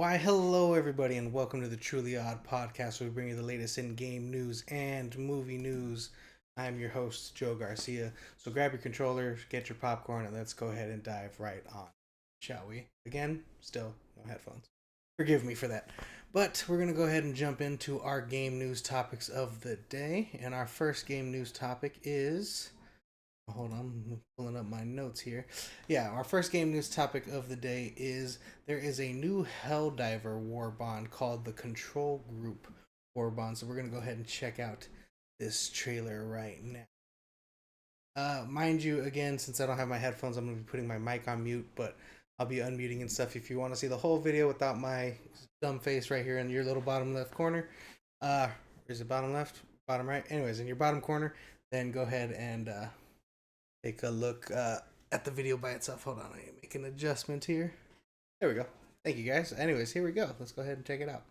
Why, hello everybody, and welcome to the Truly Odd Podcast, where we bring you the latest in game news and movie news. I'm your host, Joe Garcia. So grab your controller, get your popcorn, and let's go ahead and dive right on, shall we? Again, still no headphones. Forgive me for that. But we're going to go ahead and jump into our game news topics of the day. And our first game news topic is, hold on, I'm pulling up my notes here. Yeah, our first game news topic of the day is there is a new Helldiver Warbond called the Control Group Warbond. So we're going to go ahead and check out this trailer right now. Mind you, again, since I don't have my headphones, I'm going to be putting my mic on mute, but I'll be unmuting and stuff. If you want to see the whole video without my dumb face right here in your little bottom left corner, is it bottom left, bottom right? Anyways, in your bottom corner, then go ahead and take a look at the video by itself. Hold on, I need to make an adjustment here. There we go. Thank you guys. Anyways, here we go. Let's go ahead and check it out.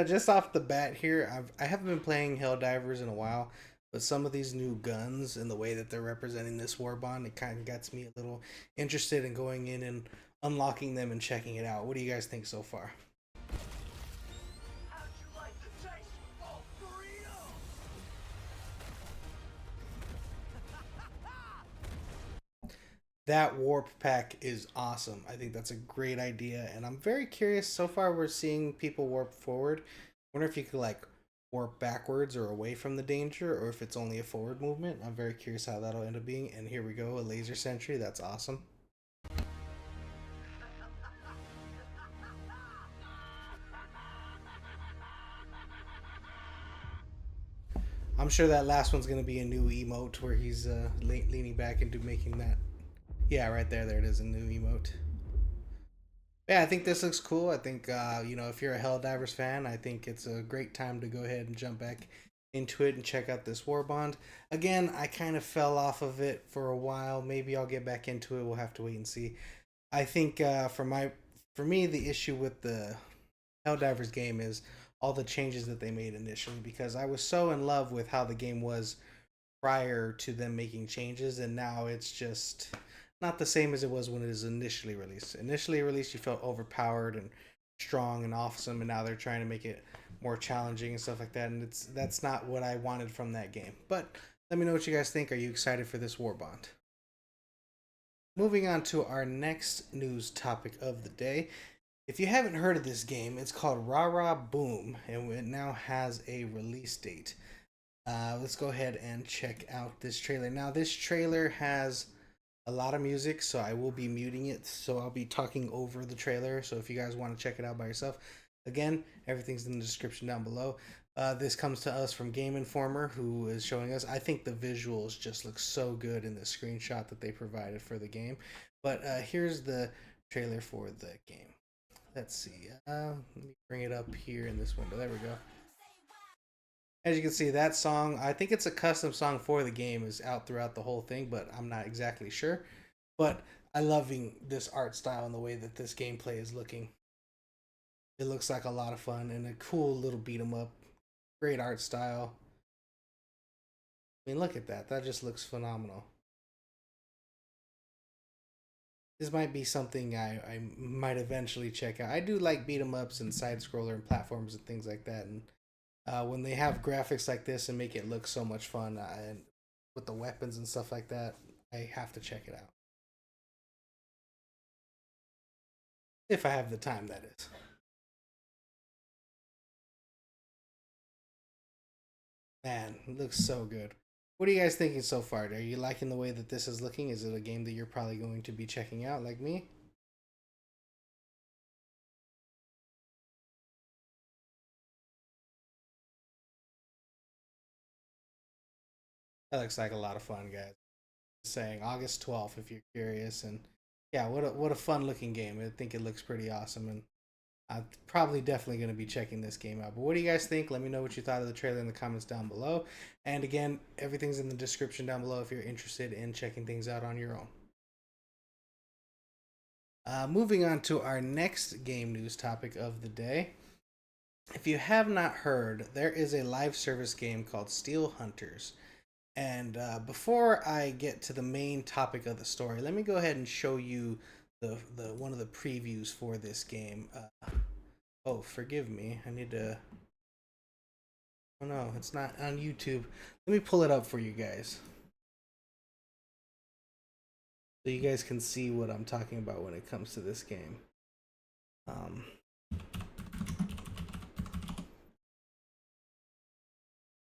Just off the bat here, I haven't been playing Helldivers in a while, but some of these new guns and the way that they're representing this Warbond, it kind of gets me a little interested in going in and unlocking them and checking it out. What do you guys think so far? That warp pack is awesome. I think that's a great idea, and I'm very curious. So far, we're seeing people warp forward. Wonder if you could like warp backwards or away from the danger, or if it's only a forward movement. I'm very curious how that'll end up being. And here we go, a laser sentry. That's awesome. I'm sure that last one's gonna be a new emote where he's leaning back into making that. Yeah, right there. There it is, a new emote. Yeah, I think this looks cool. I think if you're a Helldivers fan, I think it's a great time to go ahead and jump back into it and check out this Warbond. Again, I kind of fell off of it for a while. Maybe I'll get back into it. We'll have to wait and see. I think for me, the issue with the Helldivers game is all the changes that they made initially, because I was so in love with how the game was prior to them making changes, and now it's just not the same as it was when it was initially released. Initially released, you felt overpowered and strong and awesome, and now they're trying to make it more challenging and stuff like that, and that's not what I wanted from that game. But let me know what you guys think. Are you excited for this Warbond? Moving on to our next news topic of the day. If you haven't heard of this game, it's called Rah Rah Boom, and it now has a release date. Let's go ahead and check out this trailer. Now, this trailer has a lot of music, so I will be muting it. So I'll be talking over the trailer. So if you guys want to check it out by yourself, again, everything's in the description down below. This comes to us from Game Informer, who is showing us. I think the visuals just look so good in the screenshot that they provided for the game. But here's the trailer for the game. Let's see. Let me bring it up here in this window. There we go. As you can see, that song, I think it's a custom song for the game, is out throughout the whole thing, but I'm not exactly sure. But I loving this art style and the way that this gameplay is looking. It looks like a lot of fun and a cool little beat 'em up. Great art style. I mean, look at that. That just looks phenomenal. This might be something I might eventually check out. I do like beat 'em ups and side scroller and platforms and things like that. And when they have graphics like this and make it look so much fun, and with the weapons and stuff like that, I have to check it out if I have the time. That is. Man, it looks so good. What are you guys thinking so far? Are you liking the way that this is looking? Is it a game that you're probably going to be checking out, like me? That looks like a lot of fun, guys. Saying August 12th, if you're curious, and yeah, what a fun looking game. I think it looks pretty awesome, and I'm probably definitely going to be checking this game out. But what do you guys think? Let me know what you thought of the trailer in the comments down below. And again, everything's in the description down below if you're interested in checking things out on your own. Moving on to our next game news topic of the day. If you have not heard, there is a live service game called Steel Hunters. And before I get to the main topic of the story, let me go ahead and show you the one of the previews for this game. Oh, forgive me. I need to. Oh no, it's not on YouTube. Let me pull it up for you guys, so you guys can see what I'm talking about when it comes to this game. Um,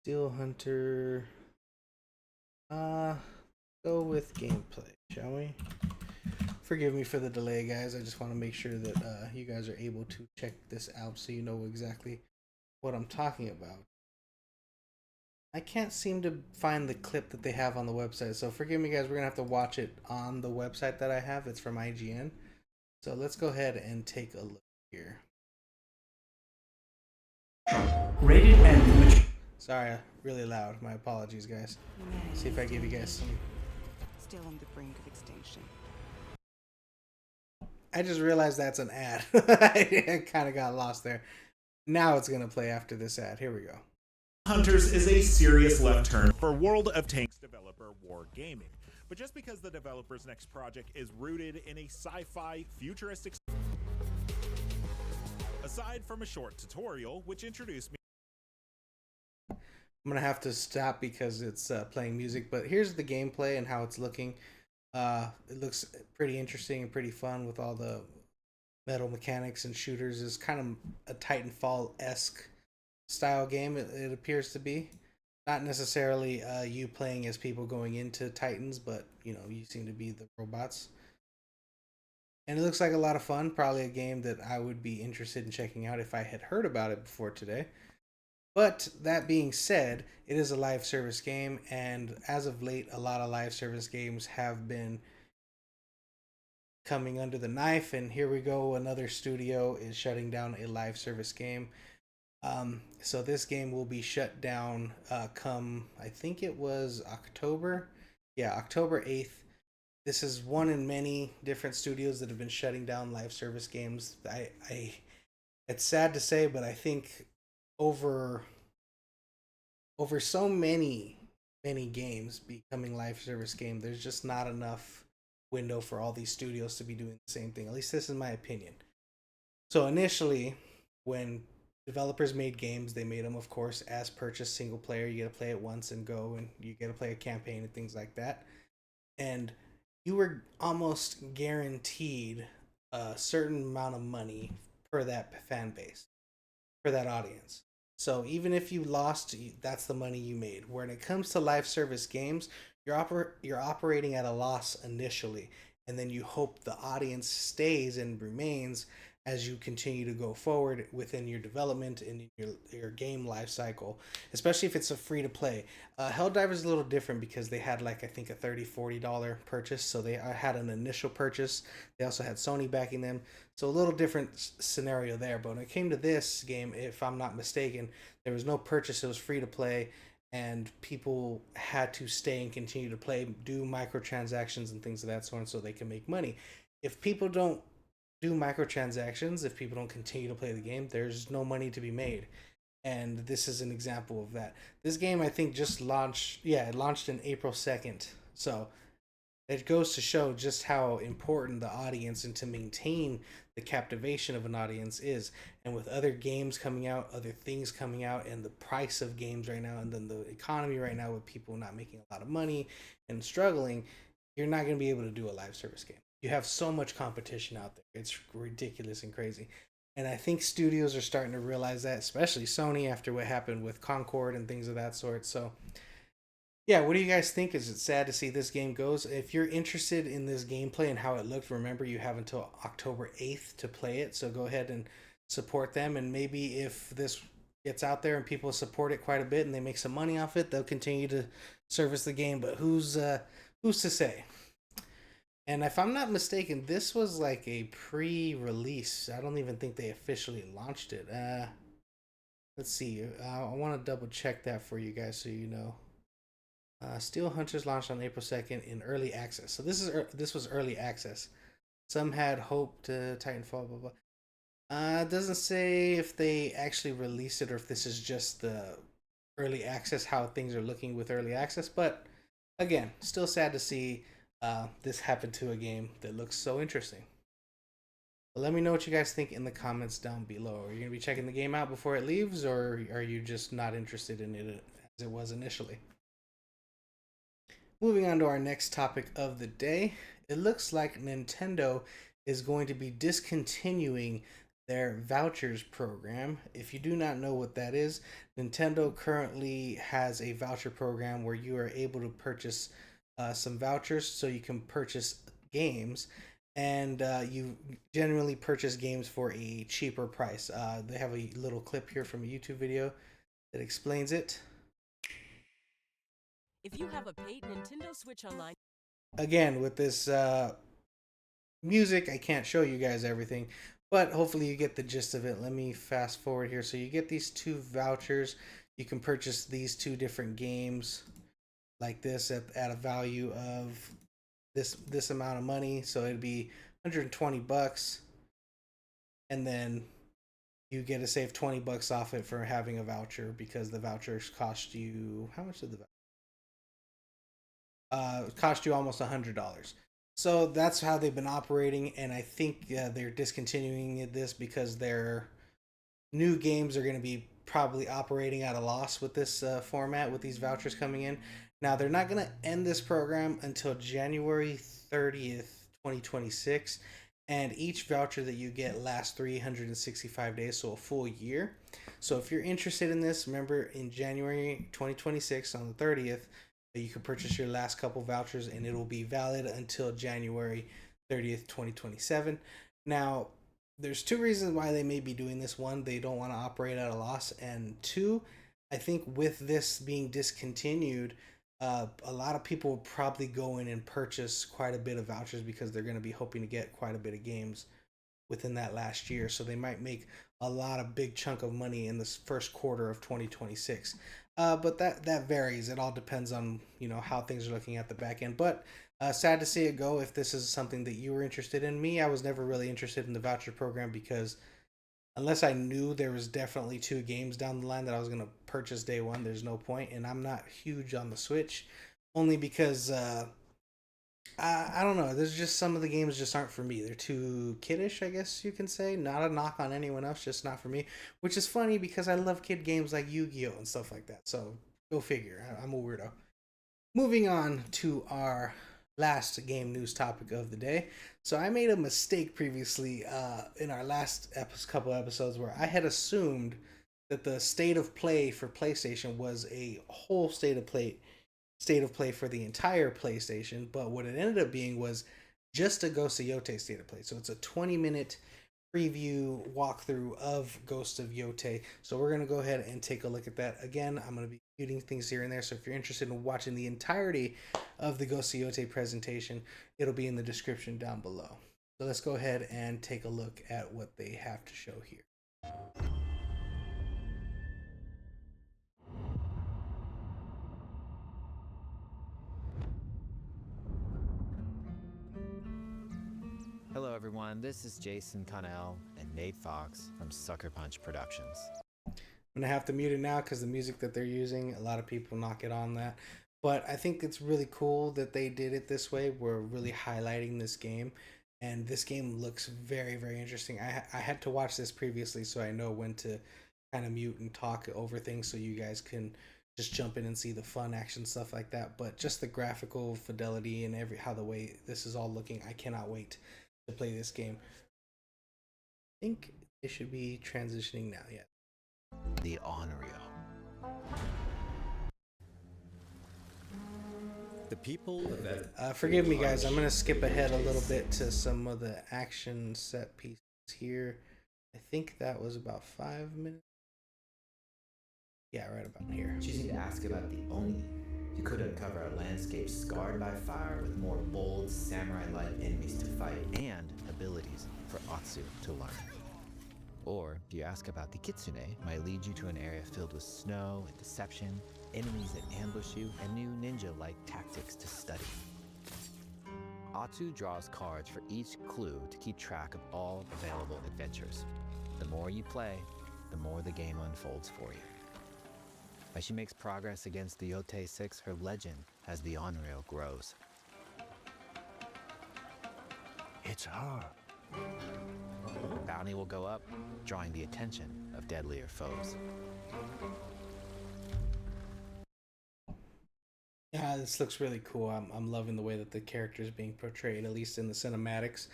Steel Hunter. Go with gameplay, shall we? Forgive me for the delay, guys. I just want to make sure that you guys are able to check this out so you know exactly what I'm talking about. I can't seem to find the clip that they have on the website, so forgive me, guys. We're gonna have to watch it on the website that I have. It's from IGN. So let's go ahead and take a look here. Rated and sorry, really loud. My apologies, guys. See if I give you guys some. Still on the brink of extinction. I just realized that's an ad. I kind of got lost there. Now it's gonna play after this ad. Here we go. Hunters is a serious left turn for World of Tanks developer Wargaming. But just because the developer's next project is rooted in a sci-fi futuristic, aside from a short tutorial which introduced me, I'm gonna have to stop because it's playing music, but here's the gameplay and how it's looking. It looks pretty interesting and pretty fun with all the metal mechanics and shooters. It's kind of a Titanfall-esque style game, it appears to be. Not necessarily you playing as people going into Titans, but you seem to be the robots. And it looks like a lot of fun. Probably a game that I would be interested in checking out if I had heard about it before today. But that being said, it is a live service game, and as of late, a lot of live service games have been coming under the knife, and here we go, another studio is shutting down a live service game. So this game will be shut down come, I think it was October. Yeah, October 8th. This is one in many different studios that have been shutting down live service games. It's sad to say, but I think over so many games becoming live service game, there's just not enough window for all these studios to be doing the same thing. At least this is my opinion. So initially, when developers made games, they made them, of course, as purchase single player. You get to play it once and go, and you get to play a campaign and things like that. And you were almost guaranteed a certain amount of money for that fan base, for that audience. So even if you lost, that's the money you made. When it comes to live service games, you're operating at a loss initially, and then you hope the audience stays and remains as you continue to go forward within your development and your game life cycle, especially if it's a free to play. Helldivers is a little different because they had I think a $30-$40 purchase, so they had an initial purchase. They also had Sony backing them, so a little different scenario there. But when it came to this game, if I'm not mistaken, there was no purchase. It was free to play, and people had to stay and continue to play, do microtransactions and things of that sort, so they can make money. If people don't do microtransactions, if people don't continue to play the game, there's no money to be made. And this is an example of that. This game, I think, just launched. Yeah, it launched in April 2nd. So it goes to show just how important the audience and to maintain the captivation of an audience is. And with other games coming out, other things coming out, and the price of games right now, and then the economy right now with people not making a lot of money and struggling, you're not going to be able to do a live service game. You have so much competition out there. It's ridiculous and crazy. And I think studios are starting to realize that, especially Sony after what happened with Concord and things of that sort. So, yeah, what do you guys think? Is it sad to see this game goes? If you're interested in this gameplay and how it looked, remember you have until October 8th to play it. So go ahead and support them. And maybe if this gets out there and people support it quite a bit and they make some money off it, they'll continue to service the game. But who's to say? And if I'm not mistaken, this was like a pre-release. I don't even think they officially launched it. Let's see. I want to double check that for you guys so you know. Steel Hunters launched on April 2nd in early access. So this was early access. Some had hope to Titanfall, blah blah. It doesn't say if they actually released it or if this is just the early access, how things are looking with early access. But again, still sad to see this happen to a game that looks so interesting. But let me know what you guys think in the comments down below. Are you going to be checking the game out before it leaves, or are you just not interested in it as it was initially? Moving on to our next topic of the day, it looks like Nintendo is going to be discontinuing their vouchers program. If you do not know what that is, Nintendo currently has a voucher program where you are able to purchase some vouchers so you can purchase games, and you generally purchase games for a cheaper price. They have a little clip here from a YouTube video that explains it. If you have a paid Nintendo Switch Online... Again, with this music, I can't show you guys everything, but hopefully you get the gist of it. Let me fast forward here. So you get these 2 vouchers. You can purchase these 2 different games like this at a value of this amount of money. So it'd be 120 bucks, and then you get to save 20 bucks off it for having a voucher, because the vouchers cost you, how much did the cost you almost $100. So that's how they've been operating, and I think they're discontinuing this because their new games are going to be probably operating at a loss with this format, with these vouchers coming in. Now, they're not going to end this program until January 30th, 2026, and each voucher that you get lasts 365 days, so a full year. So if you're interested in this, remember in January 2026 on the 30th, you can purchase your last couple vouchers, and it'll be valid until January 30th, 2027. Now, there's 2 reasons why they may be doing this. 1, they don't want to operate at a loss, and 2, I think with this being discontinued, a lot of people will probably go in and purchase quite a bit of vouchers because they're going to be hoping to get quite a bit of games within that last year. So they might make a lot of big chunk of money in this first quarter of 2026. But that varies. It all depends on, you know, how things are looking at the back end. But sad to see it go. If this is something that you were interested in, me, I was never really interested in the voucher program, because unless I knew there was definitely 2 games down the line that I was gonna purchase day one, there's no point. And I'm not huge on the Switch, only because I don't know. There's just some of the games just aren't for me. They're too kiddish, I guess you can say. Not a knock on anyone else, just not for me. Which is funny because I love kid games like Yu-Gi-Oh and stuff like that. So go figure. I'm a weirdo. Moving on to our last game news topic of the day. So I made a mistake previously in our last couple episodes, where I had assumed that the state of play for PlayStation was a whole state of play for the entire PlayStation, but what it ended up being was just a Ghost of Yotei state of play. So it's a 20-minute preview walkthrough of Ghost of Yotei. So we're going to go ahead and take a look at that. Again, I'm going to be muting things here and there, so if you're interested in watching the entirety of the Ghost of Yotei presentation, it'll be in the description down below. So let's go ahead and take a look at what they have to show here. Hello everyone, this is Jason Connell and Nate Fox from Sucker Punch Productions. I'm gonna have to mute it now because the music that they're using, a lot of people knock it on that. But I think it's really cool that they did it this way. We're really highlighting this game, and this game looks very, very interesting. I had to watch this previously, so I know when to kind of mute and talk over things, so you guys can just jump in and see the fun action stuff like that. But just the graphical fidelity and how the way this is all looking, I cannot wait to play this game. I think it should be transitioning now. Yeah. The Onryo. The people of forgive me, guys. I'm gonna skip ahead a little bit to some of the action set pieces here. I think that was about 5 minutes. Yeah, right about here. Choosing to ask about the Oni, you could uncover a landscape scarred by fire with more bold, samurai-like enemies to fight. and abilities for Otsu to learn. Or do you ask about the Kitsune, might lead you to an area filled with snow and deception, enemies that ambush you, and new ninja-like tactics to study. Atsu draws cards for each clue to keep track of all available adventures. The more you play, the more the game unfolds for you. As she makes progress against the Yotei 6, her legend as the on-rail grows. It's her. Bounty will go up, drawing the attention of deadlier foes. Yeah, this looks really cool. I'm loving the way that the character is being portrayed, at least in the cinematics.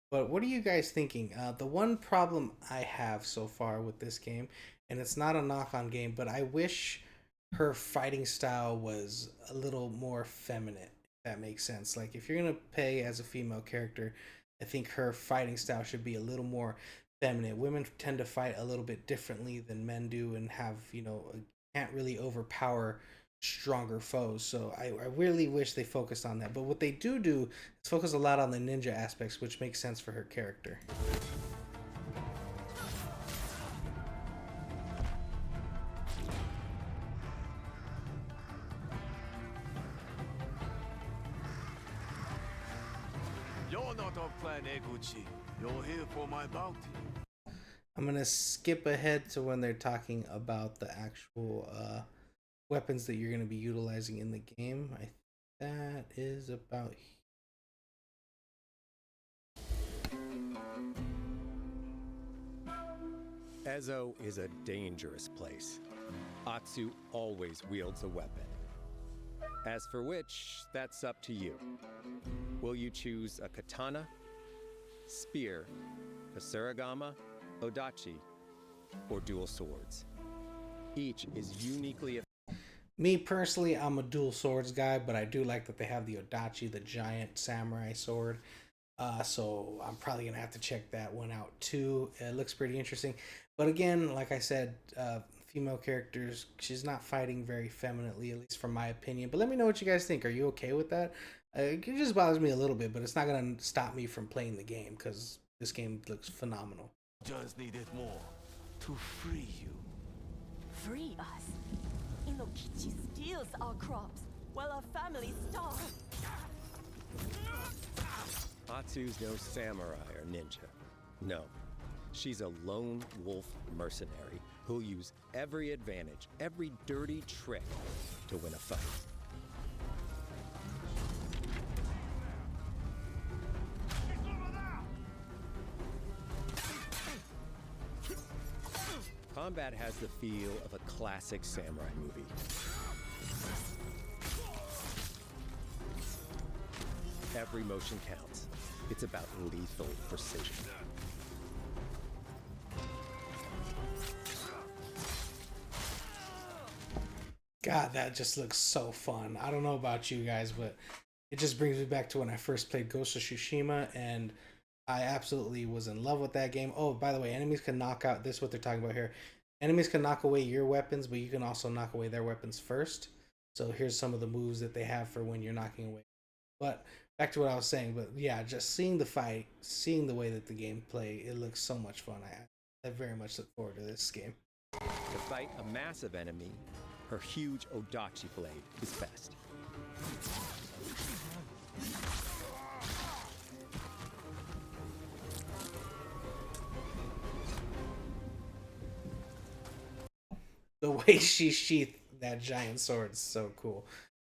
But what are you guys thinking? The one problem I have so far with this game, and it's not a knock on game, but I wish her fighting style was a little more feminine, if that makes sense. Like, if you're going to play as a female character, I think her fighting style should be a little more feminine. Women tend to fight a little bit differently than men do and have, can't really overpower stronger foes. So I really wish they focused on that. But what they do is focus a lot on the ninja aspects, which makes sense for her character. You're not of Clan Eguchi. You're here for my bounty. I'm going to skip ahead to when they're talking about the actual weapons that you're going to be utilizing in the game. I think that is about. Ezo is a dangerous place. Atsu always wields a weapon. As for which, that's up to you. Will you choose a katana, spear, a surigama, odachi, or dual swords? Each is uniquely. Me personally, I'm a dual swords guy, but I do like that they have the odachi, the giant samurai sword. So I'm probably gonna have to check that one out too. It looks pretty interesting. But again, like I said, female characters, she's not fighting very femininely, at least from my opinion. But let me know what you guys think. Are you okay with that? It just bothers me a little bit, but it's not gonna stop me from playing the game because this game looks phenomenal. Just needed more to free you. Free us. Inokichi steals our crops while our families starve. Atsu's no samurai or ninja. No, she's a lone wolf mercenary who'll use every advantage, every dirty trick to win a fight. Combat has the feel of a classic samurai movie. Every motion counts. It's about lethal precision. God, that just looks so fun. I don't know about you guys, but it just brings me back to when I first played Ghost of Tsushima, and I absolutely was in love with that game. Oh, by the way, enemies can knock out, this is what they're talking about here. Enemies can knock away your weapons, but you can also knock away their weapons first. So here's some of the moves that they have for when you're knocking away. But back to what I was saying, but yeah, just seeing the fight, seeing the way that the game play, it looks so much fun. I very much look forward to this game. To fight a massive enemy, her huge odachi blade is best. The way she sheathed that giant sword is so cool.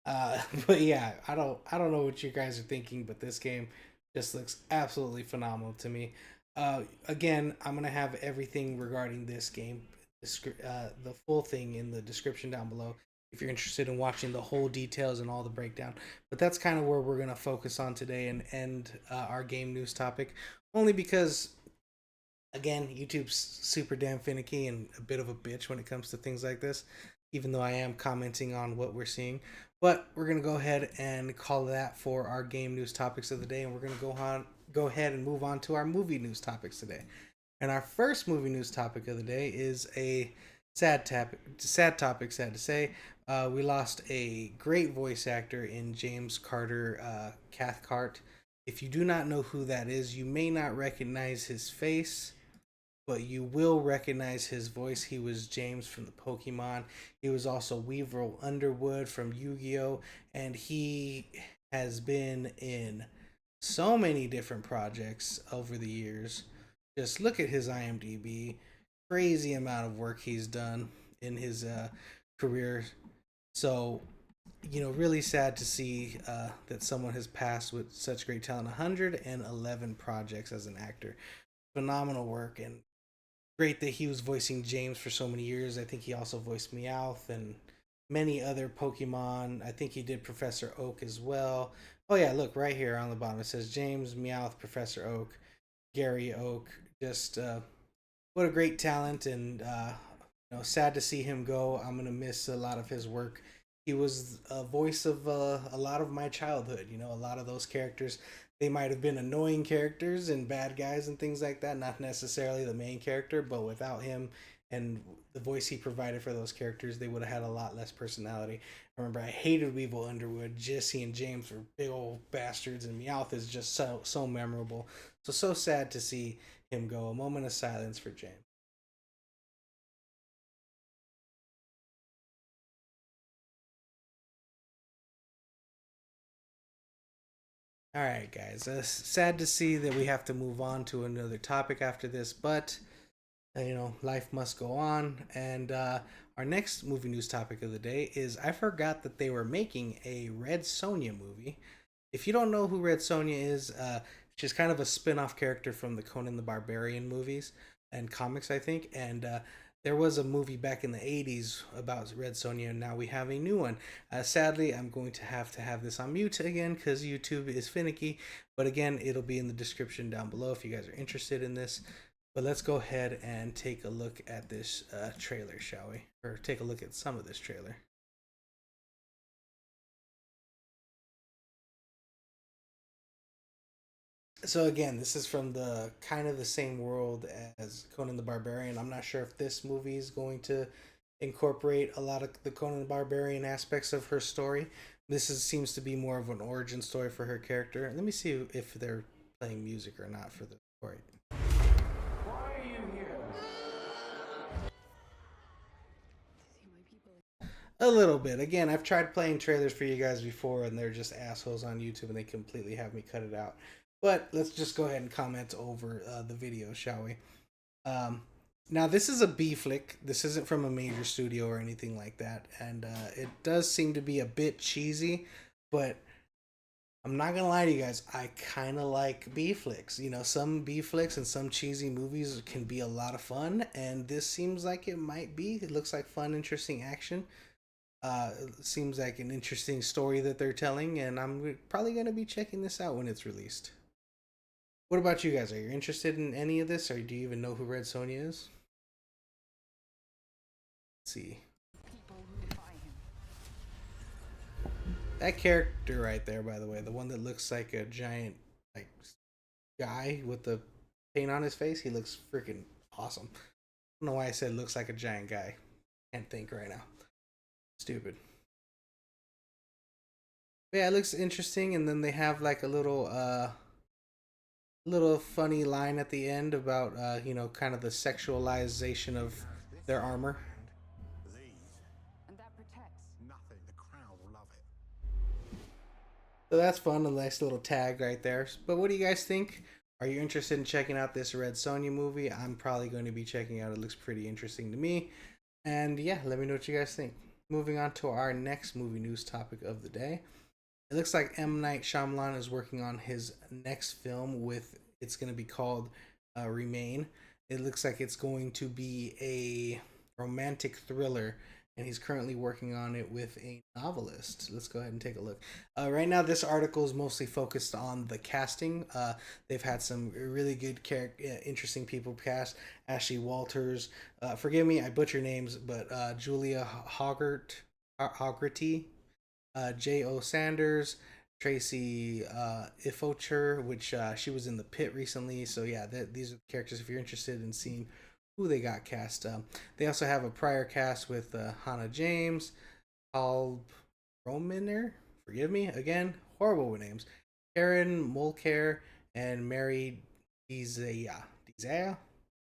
But yeah, I don't know what you guys are thinking, but this game just looks absolutely phenomenal to me. Again, I'm gonna have everything regarding this game, the full thing in the description down below if you're interested in watching the whole details and all the breakdown. But that's kind of where we're gonna focus on today and end our game news topic, only because, again, YouTube's super damn finicky and a bit of a bitch when it comes to things like this, even though I am commenting on what we're seeing. But we're going to go ahead and call that for our game news topics of the day, and we're going to go ahead and move on to our movie news topics today. And our first movie news topic of the day is a sad topic, sad to say. We lost a great voice actor in James Carter Cathcart. If you do not know who that is, you may not recognize his face, but you will recognize his voice. He was James from the Pokemon. He was also Weevil Underwood from Yu-Gi-Oh! And he has been in so many different projects over the years. Just look at his IMDb. Crazy amount of work he's done in his career. So, really sad to see that someone has passed with such great talent. 111 projects as an actor. Phenomenal work, and great that he was voicing James for so many years. I think he also voiced Meowth and many other Pokemon. I think he did Professor Oak as well. Oh yeah, look right here on the bottom. It says James, Meowth, Professor Oak, Gary Oak. Just what a great talent, and sad to see him go. I'm gonna miss a lot of his work. He was a voice of a lot of my childhood. A lot of those characters, they might have been annoying characters and bad guys and things like that, not necessarily the main character, but without him and the voice he provided for those characters, they would have had a lot less personality. I remember I hated Weevil Underwood. Jesse and James were big old bastards, and Meowth is just so memorable. So sad to see him go. A moment of silence for James. All right, guys. Sad to see that we have to move on to another topic after this, but life must go on. And our next movie news topic of the day is I forgot that they were making a Red Sonja movie. If you don't know who Red Sonja is, she's kind of a spin-off character from the Conan the Barbarian movies and comics, I think. And there was a movie back in the 80s about Red Sonja, and now we have a new one. Sadly, I'm going to have this on mute again because YouTube is finicky. But again, it'll be in the description down below if you guys are interested in this. But let's go ahead and take a look at this trailer, shall we? Or take a look at some of this trailer. So again, this is from the kind of the same world as Conan the Barbarian. I'm not sure if this movie is going to incorporate a lot of the Conan the Barbarian aspects of her story. Seems to be more of an origin story for her character. Let me see if they're playing music or not for the story. Why are you here? A little bit. Again, I've tried playing trailers for you guys before, and they're just assholes on YouTube, and they completely have me cut it out. But let's just go ahead and comment over the video, shall we? Now, this is a B flick. This isn't from a major studio or anything like that. And it does seem to be a bit cheesy, but I'm not going to lie to you guys. I kind of like B flicks. Some B flicks and some cheesy movies can be a lot of fun. And this seems like it might be. It looks like fun, interesting action. It seems like an interesting story that they're telling. And I'm probably going to be checking this out when it's released. What about you guys? Are you interested in any of this, or do you even know who Red Sonja is? Let's see. That character right there, by the way, the one that looks like a giant guy with the paint on his face, he looks freaking awesome. I don't know why I said looks like a giant guy. Can't think right now. Stupid. But yeah, it looks interesting, and then they have like a little funny line at the end about kind of the sexualization of their armor. And that protects nothing. The crowd will love it. So that's fun, a nice little tag right there. But what do you guys think? Are you interested in checking out this Red Sonja movie? I'm probably going to be checking it out. It looks pretty interesting to me. And yeah, let me know what you guys think. Moving on to our next movie news topic of the day. It looks like M. Night Shyamalan is working on his next film it's going to be called Remain. It looks like it's going to be a romantic thriller, and he's currently working on it with a novelist. Let's go ahead and take a look. Right now, this article is mostly focused on the casting. They've had some really good, interesting people cast. Ashley Walters. Forgive me, I butcher names, but Julia Hoggerty. J.O. Sanders, Tracy Ifocher, which she was in The Pit recently. So yeah, these are the characters if you're interested in seeing who they got cast. They also have a prior cast with Hannah James, Paul Rominer, forgive me, again, horrible with names, Karen Mulcair, and Mary Dizaya.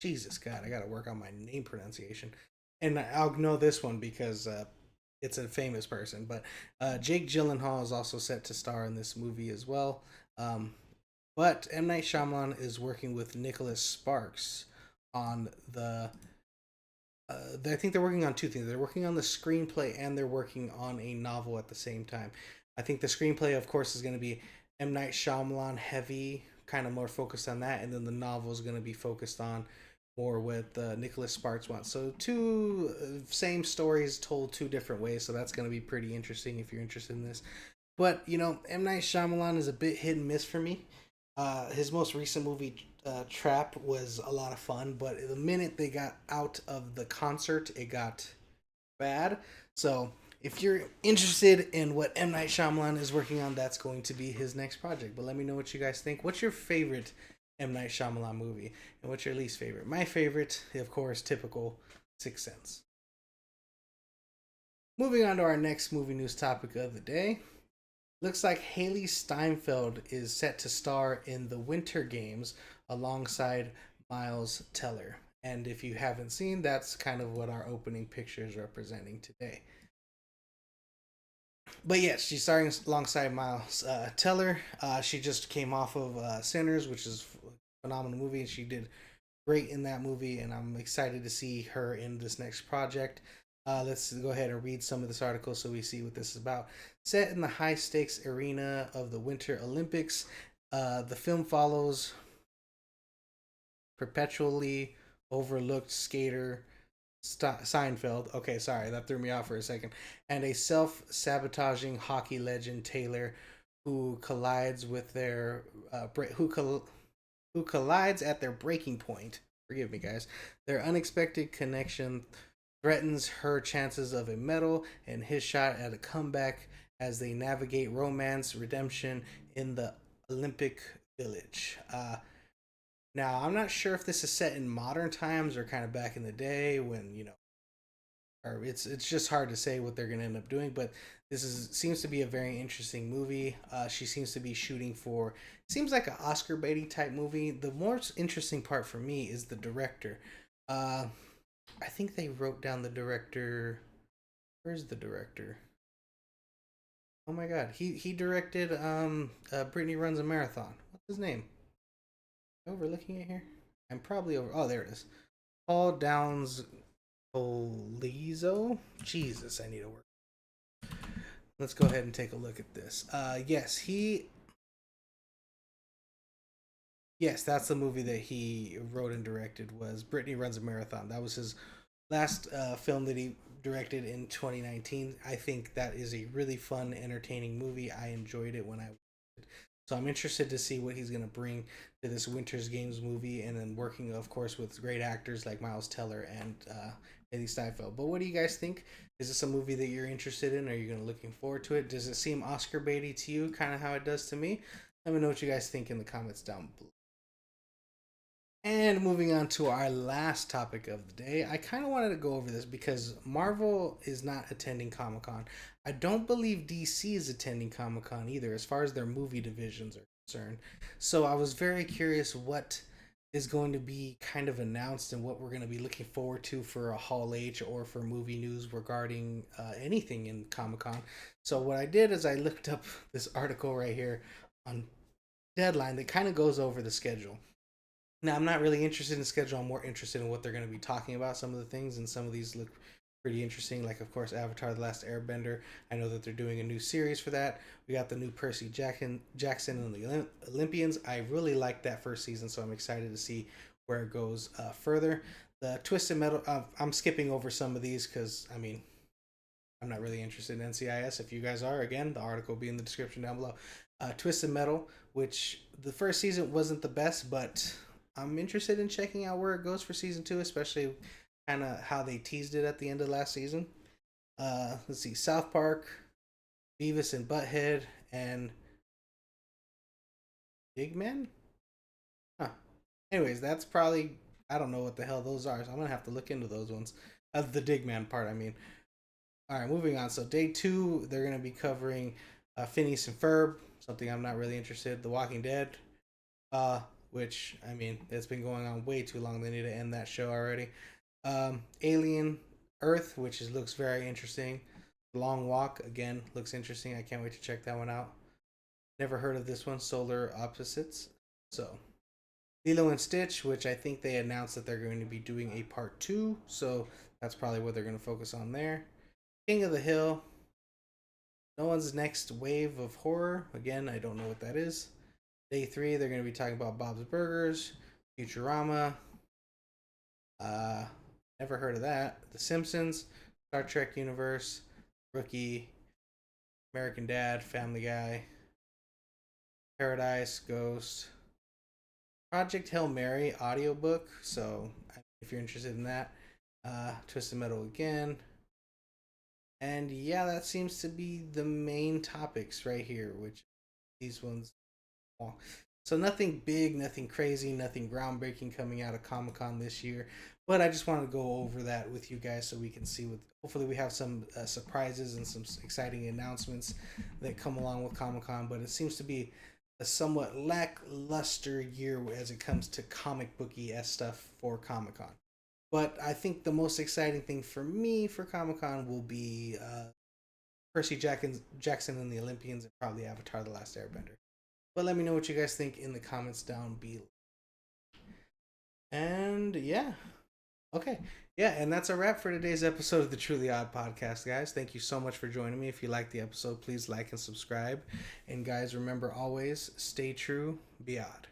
Jesus, God, I gotta work on my name pronunciation. And I'll know this one because it's a famous person, but Jake Gyllenhaal is also set to star in this movie as well. But M. Night Shyamalan is working with Nicholas Sparks on the. I think they're working on two things. They're working on the screenplay and they're working on a novel at the same time. I think the screenplay, of course, is going to be M. Night Shyamalan heavy, kind of more focused on that, and then the novel is going to be focused on more what Nicholas Sparks wants. So two same stories told two different ways. So that's going to be pretty interesting if you're interested in this. But you know, M. Night Shyamalan is a bit hit and miss for me. His most recent movie, Trap, was a lot of fun, but the minute they got out of the concert, it got bad. So if you're interested in what M. Night Shyamalan is working on, that's going to be his next project. But let me know what you guys think. What's your favorite M. Night Shyamalan movie, and what's your least favorite? My favorite, of course, typical Sixth Sense. Moving on to our next movie news topic of the day. Looks like Hailee Steinfeld is set to star in the Winter Games alongside Miles Teller. And if you haven't seen, that's kind of what our opening picture is representing today. But yes, she's starring alongside Miles Teller. She just came off of Sinners, which is a phenomenal movie, and she did great in that movie, and I'm excited to see her in this next project. Let's go ahead and read some of this article so we see what this is about. Set in the high-stakes arena of the Winter Olympics, the film follows perpetually overlooked skater Seinfeld. Okay, sorry, that threw me off for a second. And a self-sabotaging hockey legend, Taylor, who collides with their who collides at their breaking point. Forgive me, guys. Their unexpected connection threatens her chances of a medal and his shot at a comeback as they navigate romance redemption in the Olympic Village. Now, I'm not sure if this is set in modern times or kind of back in the day when, you know, or it's just hard to say what they're going to end up doing, but seems to be a very interesting movie. She seems to be shooting for, seems like an Oscar baity type movie. The most interesting part for me is the director. I think they wrote down the director. Where's the director? Oh my god, he directed Brittany Runs a Marathon. What's his name? Overlooking it here? I'm probably over. Oh, there it is. Paul Downs Olizo. Jesus, I need to work. Let's go ahead and take a look at this. Yes, that's the movie that he wrote and directed, was Brittany Runs a Marathon. That was his last film that he directed in 2019. I think that is a really fun, entertaining movie. I enjoyed it when I watched it. So I'm interested to see what he's going to bring to this Winter's Games movie, and then working, of course, with great actors like Miles Teller and Hailee Steinfeld. But what do you guys think? Is this a movie that you're interested in? Are you going to looking forward to it? Does it seem Oscar baity to you, kind of how it does to me? Let me know what you guys think in the comments down below. And moving on to our last topic of the day, I kind of wanted to go over this because Marvel is not attending Comic-Con. I don't believe DC is attending Comic-Con either, as far as their movie divisions are concerned. So I was very curious what is going to be kind of announced and what we're going to be looking forward to for a Hall H or for movie news regarding anything in Comic-Con. So what I did is I looked up this article right here on Deadline that kind of goes over the schedule. Now, I'm not really interested in the schedule. I'm more interested in what they're going to be talking about, some of the things, and some of these look pretty interesting. Like, of course, Avatar: The Last Airbender. I know that they're doing a new series for that. We got the new Percy Jackson and the Olympians. I really liked that first season, so I'm excited to see where it goes further. The Twisted Metal, I'm skipping over some of these because, I mean, I'm not really interested in NCIS. If you guys are, again, the article will be in the description down below. Twisted Metal, which the first season wasn't the best, but I'm interested in checking out where it goes for season 2, especially kind of how they teased it at the end of last season. Let's see, South Park, Beavis and Butthead, and Digman? Huh. Anyways, that's probably, I don't know what the hell those are, so I'm going to have to look into those ones. The Digman part, I mean. Alright, moving on. So day 2, they're going to be covering Phineas and Ferb, something I'm not really interested in. The Walking Dead, which, I mean, it's been going on way too long. They need to end that show already. Alien Earth, which looks very interesting. Long Walk, again, looks interesting. I can't wait to check that one out. Never heard of this one, Solar Opposites. So Lilo and Stitch, which I think they announced that they're going to be doing a part 2, so that's probably what they're going to focus on there. King of the Hill, no one's next wave of horror. Again, I don't know what that is. Day 3, they're going to be talking about Bob's Burgers, Futurama. Never heard of that. The Simpsons, Star Trek Universe, Rookie, American Dad, Family Guy, Paradise, Ghost, Project Hail Mary audiobook. So if you're interested in that, Twisted Metal again. And yeah, that seems to be the main topics right here, which these ones. So nothing big, nothing crazy, nothing groundbreaking coming out of Comic-Con this year. But I just want to go over that with you guys so we can see what. Hopefully we have some surprises and some exciting announcements that come along with Comic-Con. But it seems to be a somewhat lackluster year as it comes to comic booky-esque stuff for Comic-Con. But I think the most exciting thing for me for Comic-Con will be Percy Jackson and the Olympians and probably Avatar: The Last Airbender. But let me know what you guys think in the comments down below. And yeah. Okay. Yeah, and that's a wrap for today's episode of the Truly Odd Podcast, guys. Thank you so much for joining me. If you liked the episode, please like and subscribe. And guys, remember always, stay true, be odd.